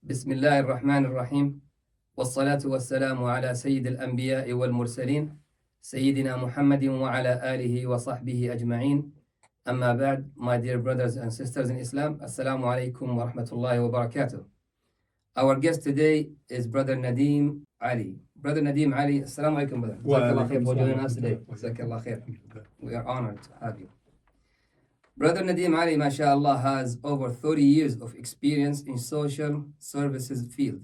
بسم الله الرحمن الرحيم والصلاة والسلام على سيد الأنبياء والمرسلين سيدنا محمد وعلى آله وصحبه أجمعين. أما بعد, my dear brothers and sisters in Islam, Assalamu Alaikum wa rahmatullahi wa barakatuh. Our guest today is Brother Nadim Ali. Brother Nadim Ali, Assalamu Alaikum, brother. Jazakallah khair for joining us today. Jazakallah khair. We are honored to have you. Brother Nadim Ali, mashallah, has over 30 years of experience in social services field.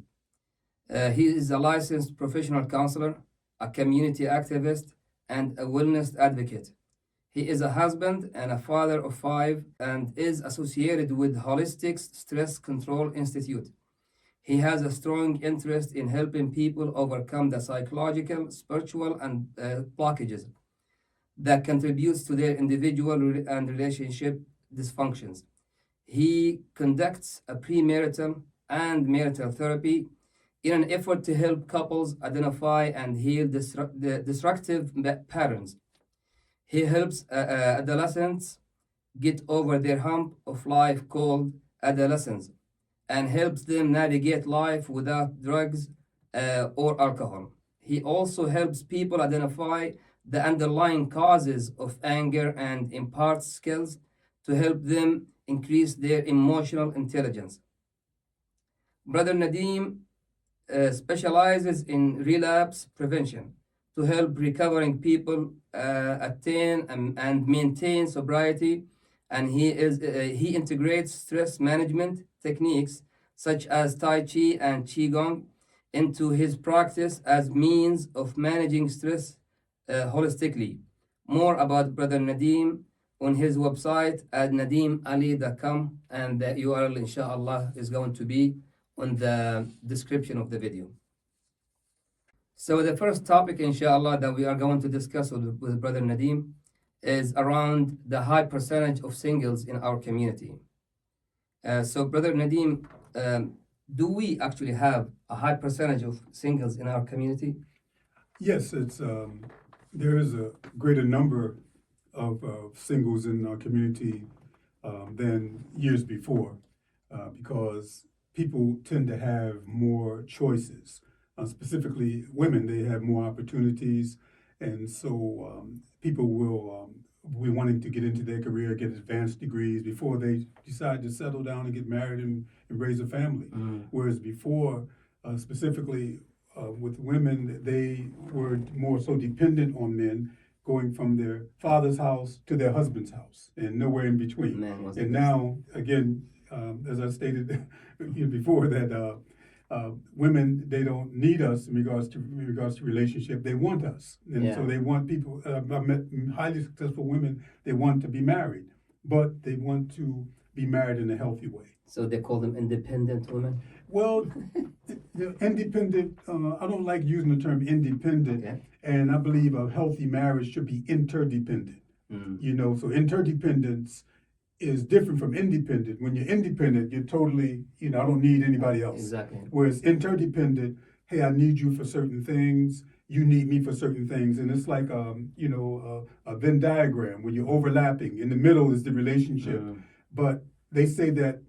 He is a licensed professional counselor, a community activist, and a wellness advocate. He is a husband and a father of 5 and is associated with Holistic Stress Control Institute. He has a strong interest in helping people overcome the psychological, spiritual, and blockages that contributes to their individual and relationship dysfunctions. He conducts a premarital and marital therapy in an effort to help couples identify and heal the destructive patterns. He helps adolescents get over their hump of life called adolescence and helps them navigate life without drugs or alcohol. He also helps people identify the underlying causes of anger and imparts skills to help them increase their emotional intelligence. Brother Nadim specializes in relapse prevention to help recovering people attain and maintain sobriety, and he integrates stress management techniques such as Tai Chi and Qigong into his practice as means of managing stress holistically. More about Brother Nadim on his website at nadimali.com, and the URL inshallah is going to be on the description of the video. So the first topic inshallah that we are going to discuss with Brother Nadim is around the high percentage of singles in our community. So Brother Nadim, do we actually have a high percentage of singles in our community? Yes, there is a greater number of singles in our community than years before because people tend to have more choices. Specifically, women, they have more opportunities, and so people will be wanting to get into their career, get advanced degrees before they decide to settle down and get married and raise a family. Whereas before, specifically, with women, they were more so dependent on men, going from their father's house to their husband's house and nowhere in between. And now, again, as I stated before, that women, they don't need us in regards to relationship. They want us, and so they want people. I've met highly successful women. They want to be married, but they want to be married in a healthy way. So they call them independent women? Well, independent, I don't like using the term independent, and I believe a healthy marriage should be interdependent. So interdependence is different from independent. When you're independent, you're totally, I don't need anybody else. Exactly. Whereas interdependent, hey, I need you for certain things, you need me for certain things, and it's like, a Venn diagram where you're overlapping. In the middle is the relationship, but they say that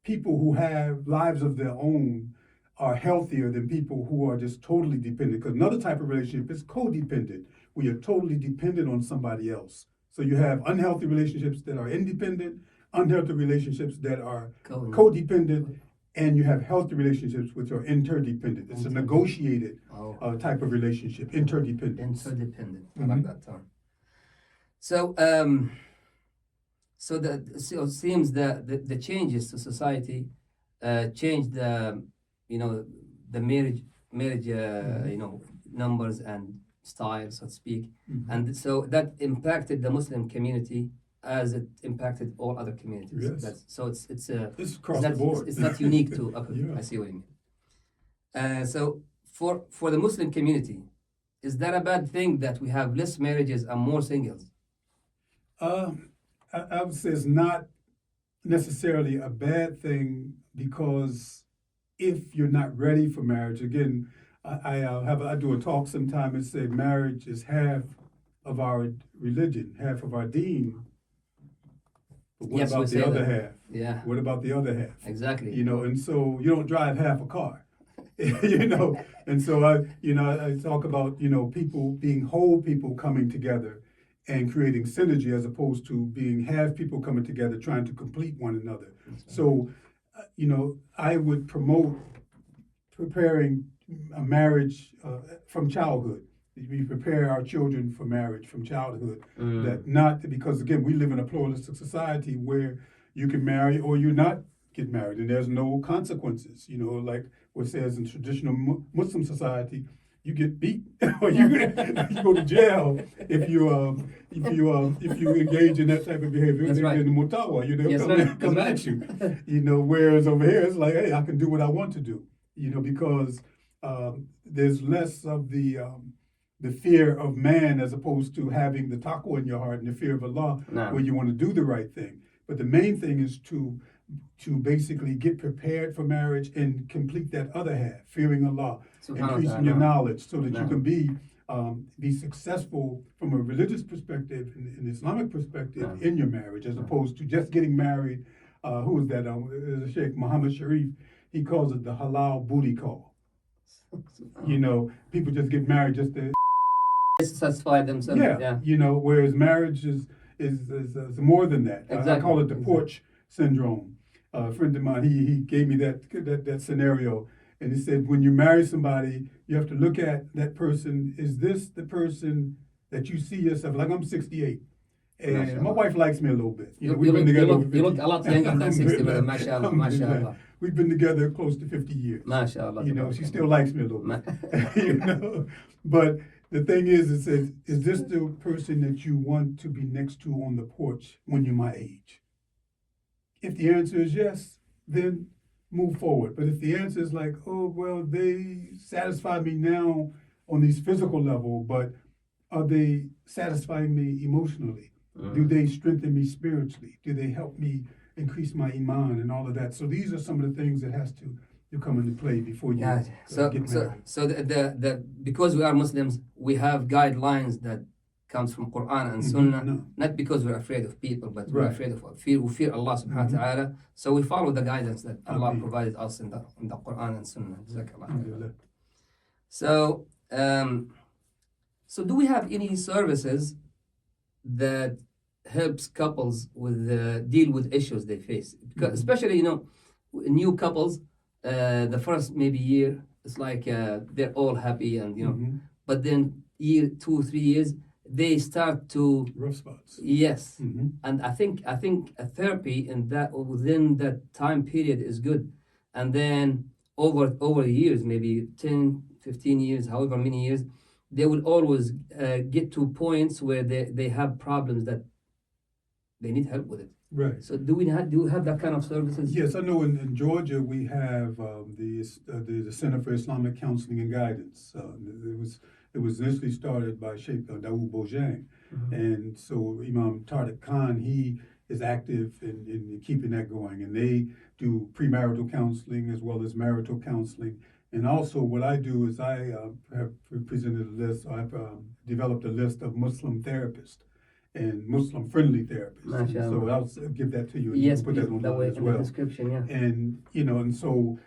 people who have lives of their own are healthier than people who are just totally dependent. Because another type of relationship is codependent, where you're totally dependent on somebody else. So you have unhealthy relationships that are independent, unhealthy relationships that are codependent, and you have healthy relationships which are interdependent. It's a negotiated type of relationship, interdependence. Interdependent. I like that term. So, it seems that the changes to society changed the marriage numbers and style, so to speak, and so that impacted the Muslim community as it impacted all other communities. Yes. It's across the board. It's not unique to. Okay, I see what you mean. So for the Muslim community, is that a bad thing that we have less marriages and more singles? I would say it's not necessarily a bad thing, because if you're not ready for marriage, again, I do a talk sometime and say marriage is half of our religion, half of our deen. But what Yes, we about say the other that. half? Yeah, What about the other half? exactly. And so you don't drive half a car. And so I talk about, people being whole people coming together and creating synergy as opposed to being half people coming together trying to complete one another. So, I would promote preparing a marriage from childhood. We prepare our children for marriage from childhood. That not because again we live in a pluralistic society where you can marry or you not get married, and there's no consequences. Like what says in traditional Muslim society, you get beat or you go to jail if you engage in that type of behavior. That's right. In the mutawa, Yes, come, right. come That's at you. Whereas over here it's like, hey, I can do what I want to do. Because there's less of the fear of man as opposed to having the taqwa in your heart and the fear of Allah, No. where you want to do the right thing. But the main thing is to basically get prepared for marriage and complete that other half, fearing Allah, increasing your knowledge so that you can be successful from a religious perspective and an Islamic perspective in your marriage, as opposed to just getting married. Who was that? There's a Sheikh Muhammad Sharif. He calls it the halal booty call. People just get married just to satisfy themselves. Yeah. Whereas marriage is more than that. Exactly. I call it the porch syndrome. A friend of mine, he gave me that scenario, and he said when you marry somebody, you have to look at that person. Is this the person that you see yourself? Like I'm 68. And my wife likes me a little bit. We've been together over 50 you look a lot younger than 60, brother. MashaAllah, MashaAllah. We've been together close to 50 years. MashaAllah. She still likes me a little bit. But the thing is, it says, is this the person that you want to be next to on the porch when you're my age? If the answer is yes, then move forward. But if the answer is like, oh, well, they satisfy me now on these physical level, but are they satisfying me emotionally? Do they strengthen me spiritually? Do they help me increase my iman and all of that? So these are some of the things that has to come into play before you get married. So the because we are Muslims, we have guidelines that comes from Quran and Sunnah, not because we're afraid of people, but we're afraid of we fear Allah subhanahu wa ta'ala. So we follow the guidance that Allah provided us in the Quran and Sunnah. So so do we have any services that helps couples with deal with issues they face? Because especially new couples, the first maybe year it's like they're all happy and but then year 2-3 years they start to rough spots. Yes, and I think a therapy in that within that time period is good, and then over years, maybe 10-15 years, however many years, they will always get to points where they have problems that they need help with it. Right. So do we have that kind of services? Yes, I know in Georgia we have the Center for Islamic Counseling and Guidance. It was initially started by Sheikh Dawood Bojang, and so Imam Tariq Khan, he is active in keeping that going, and they do premarital counseling as well as marital counseling. And also what I do is I have presented a list, I've developed a list of Muslim therapists and Muslim-friendly therapists. So I'll give that to you, and yes, you can put that on the as well. The description, yeah. And and so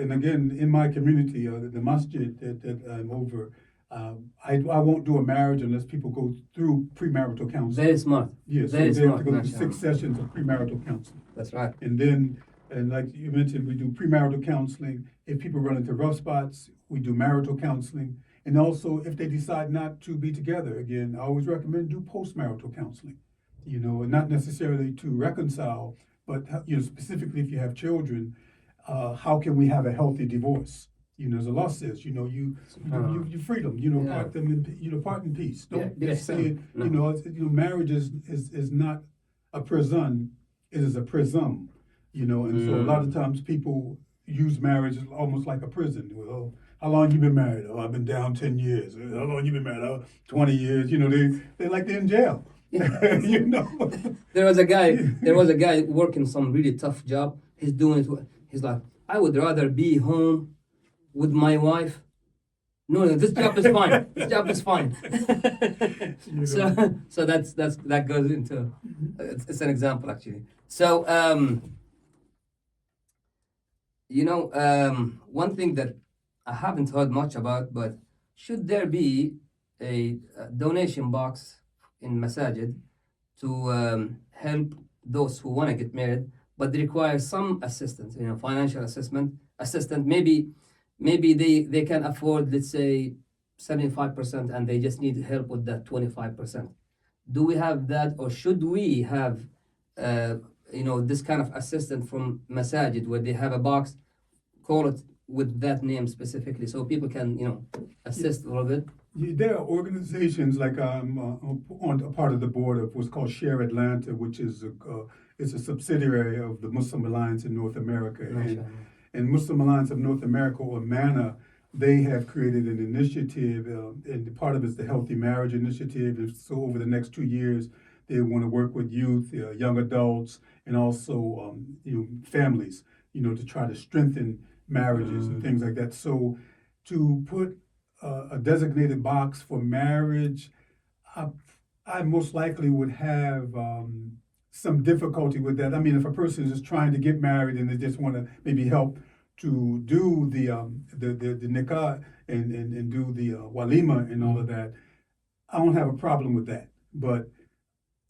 and again in my community, the masjid that I'm over, I won't do a marriage unless people go through premarital counseling. Very smart. Yes, so they have to go through 6 sessions of premarital counseling. That's right. And like you mentioned, we do premarital counseling. If people run into rough spots, we do marital counseling. And also, if they decide not to be together, again, I always recommend do postmarital counseling. And not necessarily to reconcile, but specifically if you have children, how can we have a healthy divorce? As Allah says, you freedom, part them in part in peace. Don't just say it. Marriage is not a prison; it is a prism. And so a lot of times people use marriage almost like a prison. Well, how long you been married? Oh, I've been down 10 years. How long you been married? Oh, 20 years. They like they're in jail. There was a guy working some really tough job. He's doing it. He's like, I would rather be home with my wife No, this job is fine. This job is fine. You so know. so that goes into it's an example actually. So one thing that I haven't heard much about, but should there be a donation box in masajid to help those who want to get married, but they require some assistance, financial assistant. Maybe they can afford, let's say, 75%, and they just need help with that 25%. Do we have that, or should we have, this kind of assistant from masajid where they have a box, call it with that name specifically, so people can, assist a little bit? There are organizations like I'm on a part of the board of what's called Share Atlanta, which is it's a subsidiary of the Muslim Alliance in North America. And Muslim Alliance of North America, or MANA, they have created an initiative, and part of it's the Healthy Marriage Initiative. And so over the next 2 years, they want to work with youth, young adults, and also families, to try to strengthen marriages and things like that. So to put a designated box for marriage, I most likely would have some difficulty with that. I mean, if a person is just trying to get married and they just want to maybe help to do the nikah and do the walima and all of that, I don't have a problem with that. But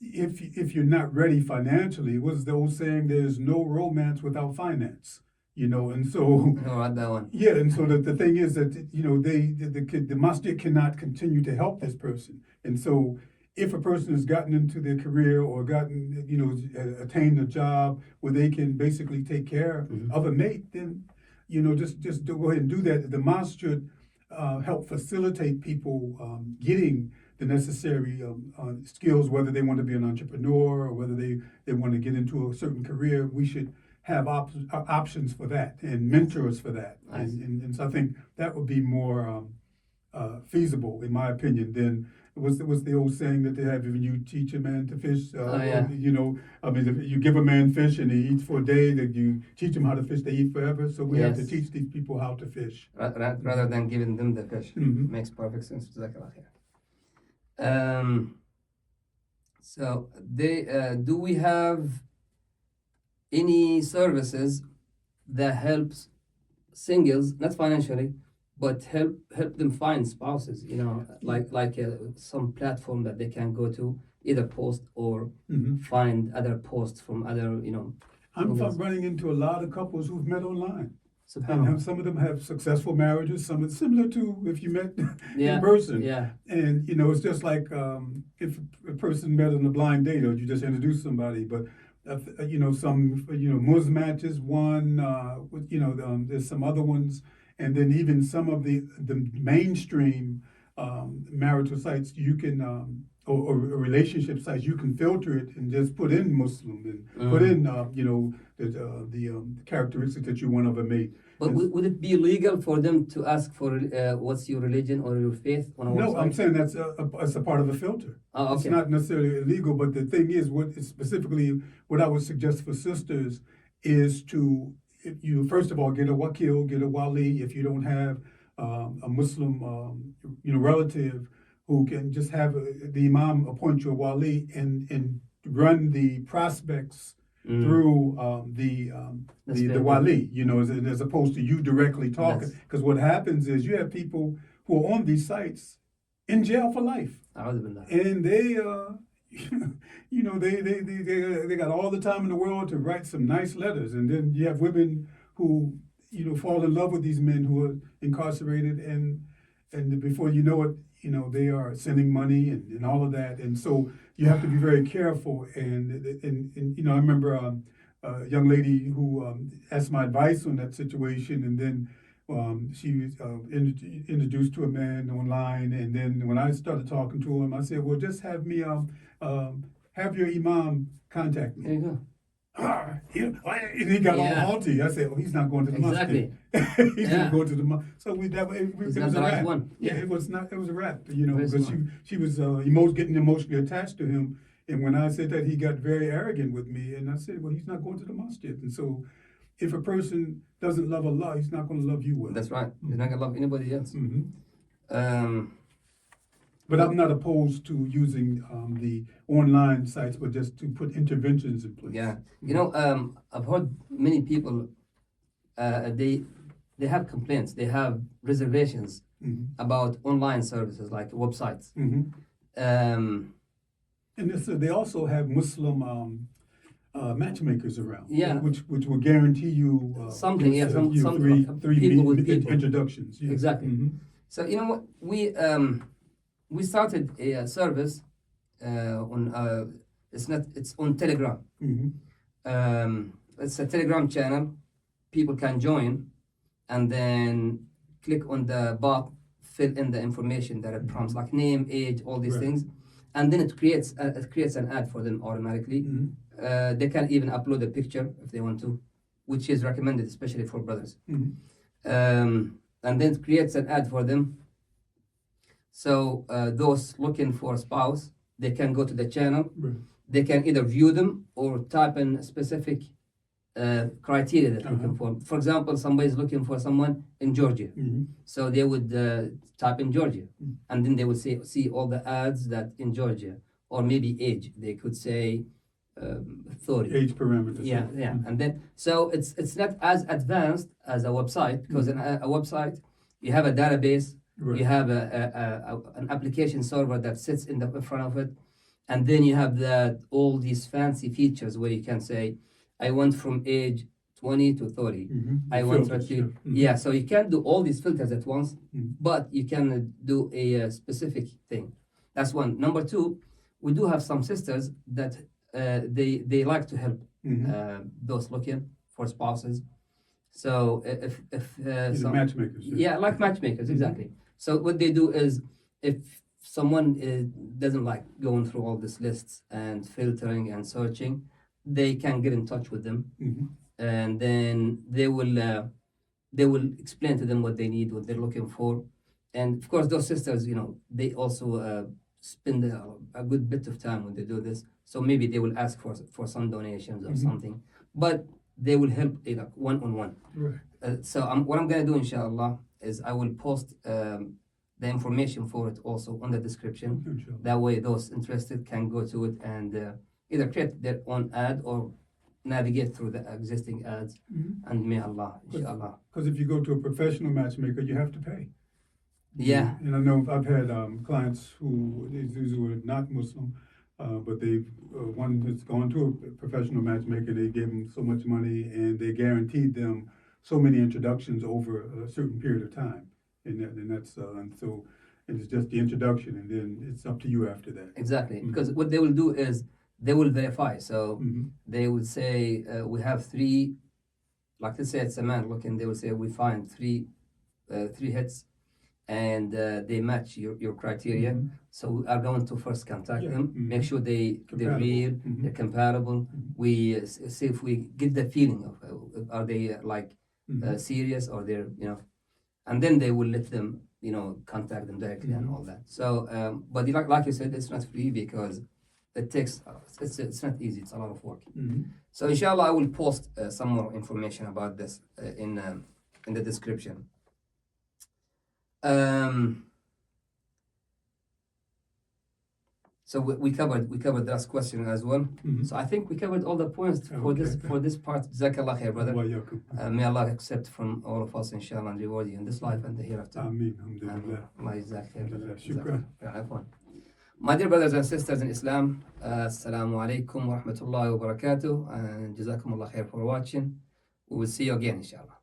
if you're not ready financially, what's the old saying? There's no romance without finance. And so That one. yeah, and so the thing is that the masjid cannot continue to help this person, and so if a person has gotten into their career or attained a job where they can basically take care of a mate, then just go ahead and do that. The mosque should help facilitate people getting the necessary skills, whether they want to be an entrepreneur or whether they want to get into a certain career. We should have options for that and mentors for that. Nice. And so I think that would be more feasible, in my opinion, than what's the old saying that they have: if you teach a man to fish, Yeah. if you give a man fish and he eats for a day, that you teach him how to fish, they eat forever. So we have to Yes. teach these people how to fish. Rather than giving them the fish. Makes perfect sense. Jazakallah khair. So do we have any services that helps singles, not financially, but help them find spouses? Like some platform that they can go to, either post or find other posts from other I'm singles. running into a lot of couples who've met online. And SubhanAllah. some of them have successful marriages. Some it's similar to if you met Yeah, in person. yeah. And it's just like if a person met on a blind date or you just introduce somebody. But some Muz matches one. There's some other ones, and then even some of the mainstream marital sites you can or relationship sites, you can filter it and just put in Muslim and put in the characteristics that you want of a mate. But would it be legal for them to ask for what's your religion or your faith on a website? No, I'm saying that's a part of a filter. Oh, okay. It's not necessarily illegal, but the thing is, what I would suggest for sisters is to, if you first of all get a wakil, get a wali. If you don't have a Muslim relative who can just have the imam appoint you a wali and run the prospects through the wali, as opposed to you directly talking. Yes. Because what happens is you have people who are on these sites in jail for life, and they they got all the time in the world to write some nice letters, and then you have women who fall in love with these men who are incarcerated, and before you know it, they are sending money and all of that, and so you have to be very careful. And I remember a young lady who asked my advice on that situation, and then she was introduced to a man online, and then when I started talking to him, I said, "Well, just have me have your imam contact me." There you go. And he got all haughty. I said, "Oh, he's not going to the mosque. He's going to go to the mosque." So it was a wrap. One. Yeah, it was not. It was a wrap. Very Because smart. she was getting emotionally attached to him. And when I said that, he got very arrogant with me. And I said, "Well, he's not going to the mosque." And so, if a person doesn't love Allah, he's not going to love you well. That's right. He's not gonna love anybody else. But I'm not opposed to using the online sites, but just to put interventions in place. Yeah, you know, I've heard many people they have complaints, they have reservations about online services like websites. And they also have Muslim matchmakers around, Yeah. which will guarantee you Something, yeah, some three people with people. introductions. Yeah. Exactly. So you know what, we started a service on it's on Telegram. It's a Telegram channel. People can join and then click on the bot, fill in the information that it prompts, like name, age, all these things, and then it creates an ad for them automatically. They can even upload a picture if they want to, which is recommended especially for brothers. And then it creates an ad for them. So those looking for a spouse, they can go to the channel. They can either view them or type in specific criteria that they're looking for. For example, somebody is looking for someone in Georgia. So they would type in Georgia, and then they would see all the ads that in Georgia, or maybe age. They could say 30. Age parameters. Yeah, yeah. And then, so it's not as advanced as a website, because in a website, you have a database, you have an application server that sits in front of it, and then you have all these fancy features where you can say, I want from age 20 to 30. I want to, yeah, so you can't do all these filters at once, but you can do a specific thing. That's one. Number two, we do have some sisters that they like to help those looking for spouses. So if some matchmakers. Yeah, like matchmakers, exactly. So what they do is, if someone doesn't like going through all these lists and filtering and searching, they can get in touch with them, and then they will explain to them what they need, what they're looking for. And of course, those sisters, you know, they also spend a good bit of time when they do this. So maybe they will ask for some donations or something, but they will help one-on-one. So what I'm going to do, inshallah, is I will post the information for it also on the description. That way those interested can go to it and either create their own ad or navigate through the existing ads. And may Allah, inshallah. Because if you go to a professional matchmaker, you have to pay. Yeah. And I know I've had clients these were not Muslim, but one has gone to a professional matchmaker. They gave them so much money, and they guaranteed them so many introductions over a certain period of time, and that's and so it's just the introduction, and then it's up to you after that. Exactly, because what they will do is they will verify. So they would say we have three, like let's say it's a man looking. They will say we find three hits, and they match your criteria. So we are going to first contact them, make sure they're real, they're compatible. We see if we get the feeling of are they serious, or they're, you know, and then they will let them, you know, contact them directly and all that. So but like you said, it's not free because it takes it's not easy. It's a lot of work. So inshallah, I will post some more information about this in the description. So we covered the last question as well. So I think we covered all the points for this part. Jazakallah khair, brother. May Allah accept from all of us, inshallah, and reward you in this life and the hereafter. Ameen. Alhamdulillah. Allah Jazaak khair, brother. Shukran. My dear brothers and sisters in Islam, Assalamu Alaikum wa rahmatullahi wa barakatuh, and Jazakumullah khair for watching. We will see you again, inshallah.